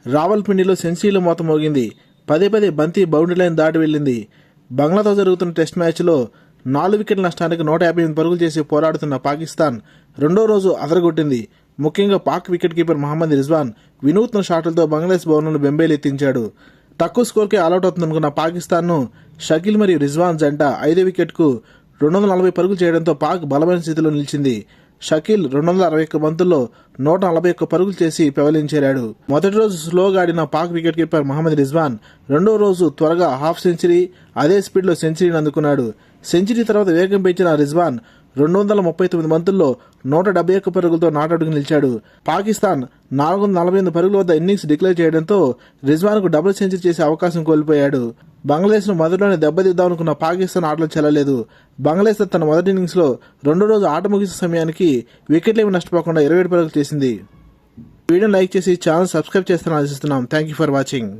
రావల్పిండిలో సెంచరీల మోత మోగింది. పదే బంతి బౌండరీ లైన్ దాటి వెళ్లింది. బంగ్లాతో జరుగుతున్న టెస్ట్ మ్యాచ్లో 4 వికెట్ల నష్టానికి 158 పరుగులు చేసి పోరాడుతున్న పాకిస్తాన్ రెండో రోజు అదరగొట్టింది. ముఖ్యంగా పాక్ వికెట్ కీపర్ మహమ్మద్ రిజ్వాన్ వినూత్న షాట్లతో బంగ్లాదేశ్ బౌలర్లను బెంబేలెత్తించాడు. తక్కువ స్కోర్కే ఆలౌట్ అవుతుందనుకున్న పాకిస్తాన్ను షకీల్ మరియు రిజ్వాన్ జంట 5వ వికెట్కు 240 పరుగులు చేయడంతో పాక్ బలమైన స్థితిలో నిలిచింది. షకీల్ 261 బంతుల్లో 141 పరుగులు చేసి పెవలించేరాడు. మొదటి రోజు స్లోగా ఆడిన పాక్ వికెట్ కీపర్ మహమ్మద్ రిజ్వాన్ రెండో రోజు త్వరగా హాఫ్ సెంచరీ, అదే స్పీడ్లో సెంచరీని అందుకున్నాడు. సెంచరీ తర్వాత వేగం పెంచిన రిజ్వాన్ 239 బంతుల్లో 171 పరుగులతో నాటౌట్గా నిలిచాడు. పాకిస్తాన్ 448 పరుగుల వద్ద ఇన్నింగ్స్ డిక్లేర్ చేయడంతో రిజ్వాన్కు డబుల్ సెంచరీ చేసే అవకాశం కోల్పోయాడు. బంగ్లాదేశ్ను మొదట్లోనే దెబ్బతీద్దామనుకున్న పాకిస్తాన్ ఆటలు చెల్లలేదు. బంగ్లాదేశ్ తన మొదటి ఇన్నింగ్స్లో రెండో రోజు ఆట ముగిసే సమయానికి వికెట్లేమి నష్టపోకుండా 27 పరుగులు చేసింది. వీడియోని లైక్ చేసి ఛానల్ సబ్స్క్రైబ్ చేస్తారని ఆశిస్తున్నాం. Thank you for watching.